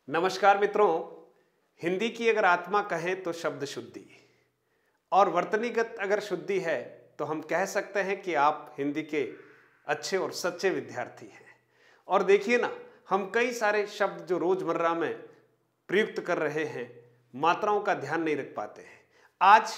नमस्कार मित्रों। हिंदी की अगर आत्मा कहें तो शब्द शुद्धि और वर्तनीगत अगर शुद्धि है तो हम कह सकते हैं कि आप हिंदी के अच्छे और सच्चे विद्यार्थी हैं। और देखिए ना, हम कई सारे शब्द जो रोजमर्रा में प्रयुक्त कर रहे हैं, मात्राओं का ध्यान नहीं रख पाते हैं। आज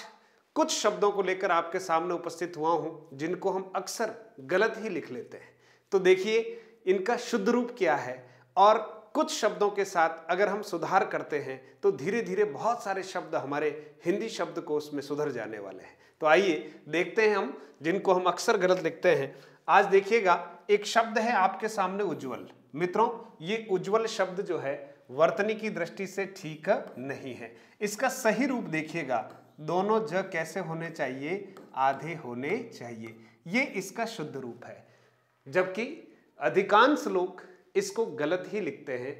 कुछ शब्दों को लेकर आपके सामने उपस्थित हुआ हूं जिनको हम अक्सर गलत ही लिख लेते हैं। तो देखिए इनका शुद्ध रूप क्या है और कुछ शब्दों के साथ अगर हम सुधार करते हैं तो धीरे धीरे बहुत सारे शब्द हमारे हिंदी शब्दकोश में सुधर जाने वाले हैं। तो आइए देखते हैं हम जिनको हम अक्सर गलत लिखते हैं। आज देखिएगा, एक शब्द है आपके सामने उज्ज्वल। मित्रों, ये उज्ज्वल शब्द जो है वर्तनी की दृष्टि से ठीक नहीं है। इसका सही रूप देखिएगा, दोनों ज कैसे होने चाहिए, आधे होने चाहिए। ये इसका शुद्ध रूप है, जबकि अधिकांश लोग इसको गलत ही लिखते हैं।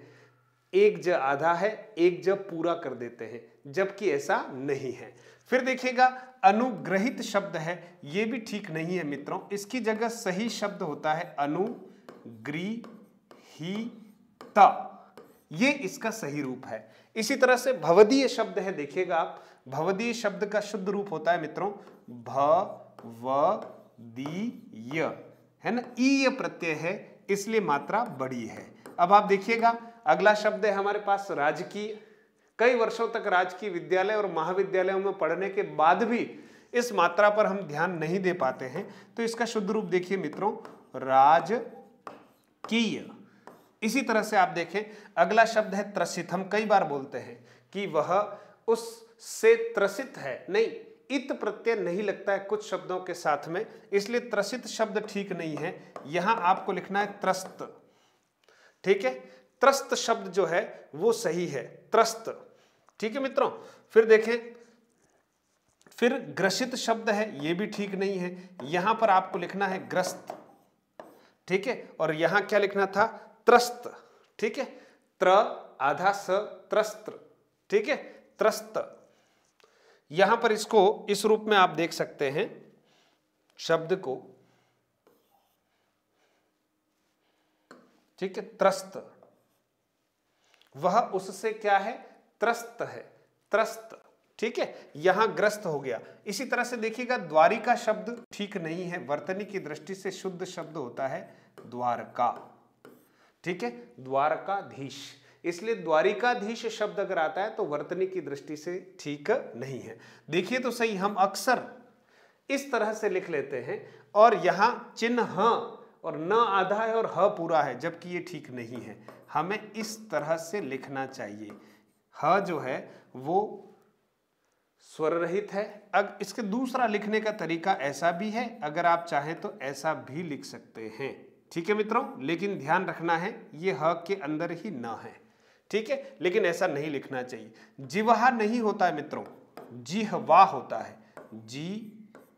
एक ज आधा है, एक ज पूरा कर देते हैं, जबकि ऐसा नहीं है। फिर देखिएगा, अनुग्रहित शब्द है, ये भी ठीक नहीं है मित्रों। इसकी जगह सही शब्द होता है अनुग्रहित, ये इसका सही रूप है। इसी तरह से भवदीय शब्द है, देखिएगा आप, भवदीय शब्द का शुद्ध रूप होता है मित्रों भवदीय, है ना। ईय प्रत्यय है, इसलिए मात्रा बड़ी है। अब आप देखिएगा, अगला शब्द है हमारे पास राजकीय। कई वर्षों तक राजकीय विद्यालय और महाविद्यालयों में पढ़ने के बाद भी इस मात्रा पर हम ध्यान नहीं दे पाते हैं। तो इसका शुद्ध रूप देखिए मित्रों, राजकीय। इसी तरह से आप देखें, अगला शब्द है त्रसित। हम कई बार बोलते हैं कि वह उससे त्रसित है, नहीं, इत प्रत्यय नहीं लगता है कुछ शब्दों के साथ में, इसलिए त्रसित शब्द ठीक नहीं है। यहां आपको लिखना है त्रस्त, ठीक है। त्रस्त शब्द जो है वो सही है, त्रस्त, ठीक है मित्रों। फिर देखें, फिर ग्रसित शब्द है, ये भी ठीक नहीं है। यहां पर आपको लिखना है ग्रस्त, ठीक है। और यहां क्या लिखना था, त्रस्त, ठीक है। त्र आधा स, त्रस्त, ठीक है, त्रस्त। यहां पर इसको इस रूप में आप देख सकते हैं शब्द को, ठीक है, त्रस्त। वह उससे क्या है, त्रस्त है, त्रस्त, ठीक है। यहां ग्रस्त हो गया। इसी तरह से देखिएगा, द्वारिका शब्द ठीक नहीं है, वर्तनी की दृष्टि से शुद्ध शब्द होता है द्वारका, ठीक है, द्वारकाधीश। इसलिए द्वारिकाधीश शब्द अगर आता है तो वर्तनी की दृष्टि से ठीक नहीं है। देखिए तो सही, हम अक्सर इस तरह से लिख लेते हैं और यहां चिन्ह ह और न आधा है और ह पूरा है, जबकि ये ठीक नहीं है। हमें इस तरह से लिखना चाहिए। ह जो है वो स्वर रहित है। अब इसके दूसरा लिखने का तरीका ऐसा भी है, अगर आप चाहें तो ऐसा भी लिख सकते हैं, ठीक है मित्रों। लेकिन ध्यान रखना है, ये ह के अंदर ही न है, ठीक है। लेकिन ऐसा नहीं लिखना चाहिए। जिह्वा नहीं होता है मित्रों, जिह्वा होता है। जी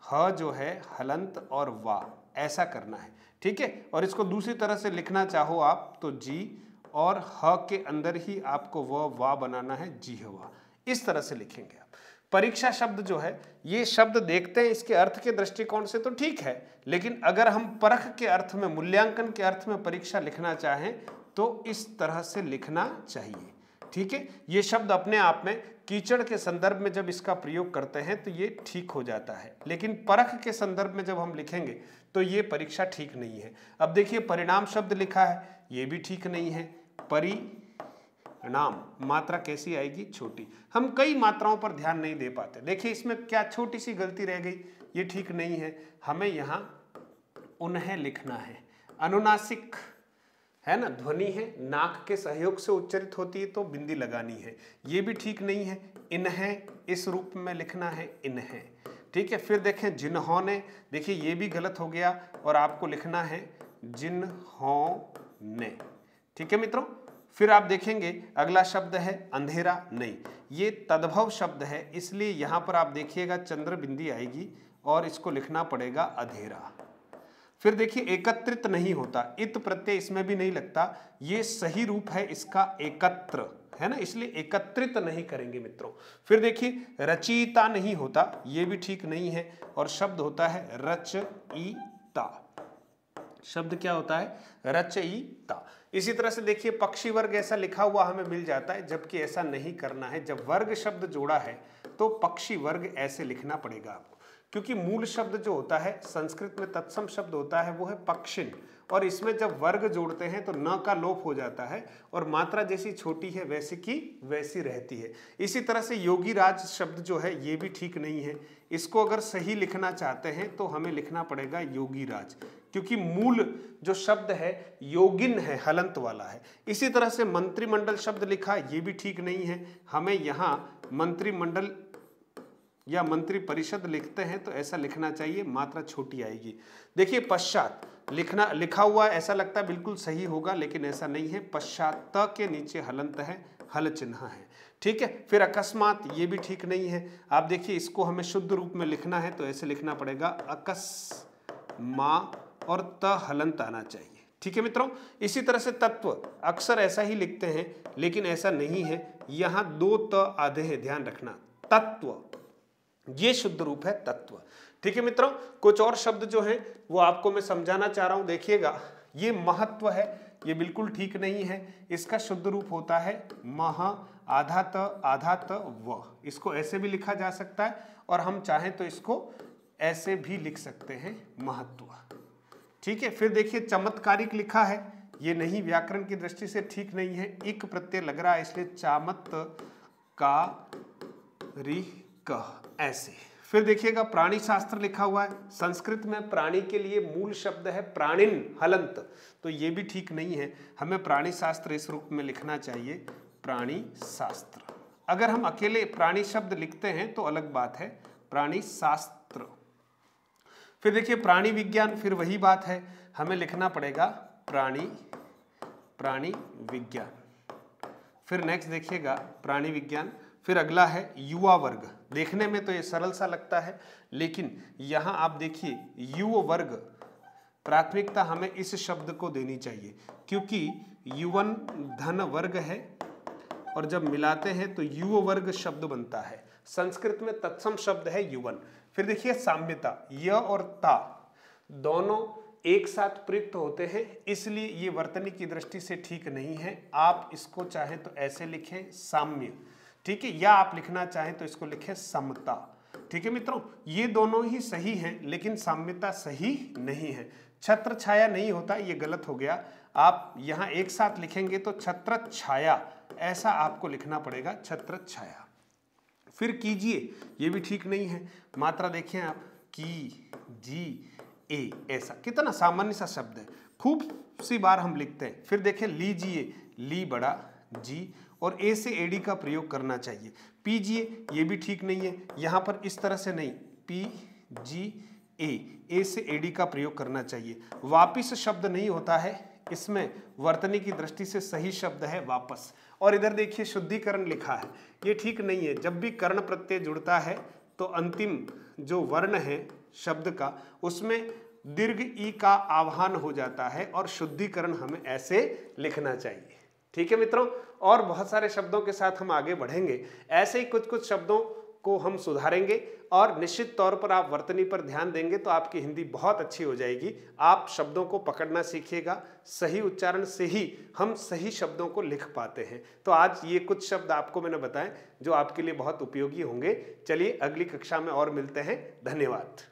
ह जो है हलंत और वा, ऐसा करना है, ठीक है। और इसको दूसरी तरह से लिखना चाहो आप तो जी और ह के अंदर ही आपको वा बनाना है, जिह्वा। इस तरह से लिखेंगे आप। परीक्षा शब्द जो है, ये शब्द देखते हैं इसके अर्थ के दृष्टिकोण से तो ठीक है, लेकिन अगर हम परख के अर्थ में, मूल्यांकन के अर्थ में परीक्षा लिखना चाहें तो इस तरह से लिखना चाहिए, ठीक है। ये शब्द अपने आप में कीचड़ के संदर्भ में जब इसका प्रयोग करते हैं तो ये ठीक हो जाता है, लेकिन परख के संदर्भ में जब हम लिखेंगे तो ये परीक्षा ठीक नहीं है। अब देखिए, परिणाम शब्द लिखा है, ये भी ठीक नहीं है। परिणाम मात्रा कैसी आएगी, छोटी। हम कई मात्राओं पर ध्यान नहीं दे पाते। देखिए इसमें क्या छोटी सी गलती रह गई, ये ठीक नहीं है। हमें यहाँ उन्हें लिखना है। अनुनासिक है ना, ध्वनि है, नाक के सहयोग से उच्चारित होती है तो बिंदी लगानी है, ये भी ठीक नहीं है। इन्हें इस रूप में लिखना है, इन्हें, ठीक है। फिर देखें जिन्होंने, देखिए ये भी गलत हो गया और आपको लिखना है जिन्होंने, ठीक है मित्रों। फिर आप देखेंगे अगला शब्द है अंधेरा नहीं, ये तद्भव शब्द है, इसलिए यहां पर आप देखिएगा चंद्र बिंदी आएगी और इसको लिखना पड़ेगा अधेरा। फिर देखिए एकत्रित नहीं होता, इत प्रत्यय इसमें भी नहीं लगता, ये सही रूप है इसका एकत्र, है ना, इसलिए एकत्रित नहीं करेंगे मित्रों। फिर देखिए रचयिता नहीं होता, ये भी ठीक नहीं है, और शब्द होता है रचयिता, शब्द क्या होता है? रचयिता। इसी तरह से देखिए पक्षी वर्ग ऐसा लिखा हुआ हमें मिल जाता है, जबकि ऐसा नहीं करना है। जब वर्ग शब्द जोड़ा है तो पक्षी वर्ग ऐसे लिखना पड़ेगा आपको, क्योंकि मूल शब्द जो होता है संस्कृत में तत्सम शब्द होता है वो है पक्षिन, और इसमें जब वर्ग जोड़ते हैं तो न का लोप हो जाता है और मात्रा जैसी छोटी है वैसी की वैसी रहती है। इसी तरह से योगी राज शब्द जो है ये भी ठीक नहीं है। इसको अगर सही लिखना चाहते हैं तो हमें लिखना पड़ेगा योगी राज, क्योंकि मूल जो शब्द है योगिन है, हलंत वाला है। इसी तरह से मंत्रिमंडल शब्द लिखा, ये भी ठीक नहीं है। हमें यहाँ मंत्रिमंडल या मंत्री परिषद लिखते हैं तो ऐसा लिखना चाहिए, मात्रा छोटी आएगी। देखिए पश्चात लिखा हुआ ऐसा लगता है बिल्कुल सही होगा, लेकिन ऐसा नहीं है। पश्चात त के नीचे हलंत है, हल चिन्ह है, ठीक है। फिर अकस्मात, ये भी ठीक नहीं है। आप देखिए इसको हमें शुद्ध रूप में लिखना है तो ऐसे लिखना पड़ेगा अकस्मा और त हलंत आना चाहिए, ठीक है मित्रों। इसी तरह से तत्व अक्सर ऐसा ही लिखते हैं, लेकिन ऐसा नहीं है। यहाँ 2 त आधे हैं, ध्यान रखना। तत्व ये शुद्ध रूप है तत्व, ठीक है मित्रों। कुछ और शब्द जो हैं वो आपको मैं समझाना चाह रहा हूं, देखिएगा। ये महत्व है, ये बिल्कुल ठीक नहीं है। इसका शुद्ध रूप होता है मह आधा त व। इसको ऐसे भी लिखा जा सकता है और हम चाहें तो इसको ऐसे भी लिख सकते हैं, महत्व, ठीक है। फिर देखिए चमत्कारिक लिखा है, ये नहीं, व्याकरण की दृष्टि से ठीक नहीं है। इक प्रत्यय लग रहा है इसलिए चामत का रि क ऐसे। फिर देखिएगा प्राणी शास्त्र लिखा हुआ है, संस्कृत में प्राणी के लिए मूल शब्द है प्राणिन हलंत, तो ये भी ठीक नहीं है। हमें प्राणी शास्त्र इस रूप में लिखना चाहिए, प्राणी शास्त्र। अगर हम अकेले प्राणी शब्द लिखते हैं तो अलग बात है, प्राणी शास्त्र। फिर देखिए प्राणी विज्ञान, फिर वही बात है, हमें लिखना पड़ेगा प्राणी विज्ञान। फिर नेक्स्ट देखिएगा प्राणी विज्ञान। फिर अगला है युवा वर्ग। देखने में तो ये सरल सा लगता है, लेकिन यहाँ आप देखिए युव वर्ग, प्राथमिकता हमें इस शब्द को देनी चाहिए, क्योंकि युवन धन वर्ग है और जब मिलाते हैं तो युव वर्ग शब्द बनता है। संस्कृत में तत्सम शब्द है युवन। फिर देखिए साम्यता, य और ता दोनों एक साथ प्रयुक्त होते हैं, इसलिए ये वर्तनी की दृष्टि से ठीक नहीं है। आप इसको चाहें तो ऐसे लिखें साम्य, ठीक है, या आप लिखना चाहें तो इसको लिखें समता, ठीक है मित्रों। ये दोनों ही सही हैं, लेकिन साम्यता सही नहीं है। छत्र छाया नहीं होता, ये गलत हो गया। आप यहाँ एक साथ लिखेंगे तो छत्र छाया, ऐसा आपको लिखना पड़ेगा, छत्र छाया। फिर कीजिए, ये भी ठीक नहीं है। मात्रा देखें आप, की जी ए, ऐसा कितना सामान्य सा शब्द है, खूब सी बार हम लिखते हैं। फिर देखें लीजिए, ली बड़ा जी और ए से एडी का प्रयोग करना चाहिए। पीजिए, ये भी ठीक नहीं है। यहाँ पर इस तरह से नहीं, पी जी ए से एडी का प्रयोग करना चाहिए। वापिस शब्द नहीं होता है, इसमें वर्तनी की दृष्टि से सही शब्द है वापस। और इधर देखिए शुद्धिकरण लिखा है, ये ठीक नहीं है। जब भी कर्ण प्रत्यय जुड़ता है तो अंतिम जो वर्ण है शब्द का, उसमें दीर्घ ई का आह्वान हो जाता है और शुद्धिकरण हमें ऐसे लिखना चाहिए, ठीक है मित्रों। और बहुत सारे शब्दों के साथ हम आगे बढ़ेंगे, ऐसे ही कुछ कुछ शब्दों को हम सुधारेंगे और निश्चित तौर पर आप वर्तनी पर ध्यान देंगे तो आपकी हिंदी बहुत अच्छी हो जाएगी। आप शब्दों को पकड़ना सीखिएगा, सही उच्चारण से ही हम सही शब्दों को लिख पाते हैं। तो आज ये कुछ शब्द आपको मैंने बताए जो आपके लिए बहुत उपयोगी होंगे। चलिए अगली कक्षा में और मिलते हैं, धन्यवाद।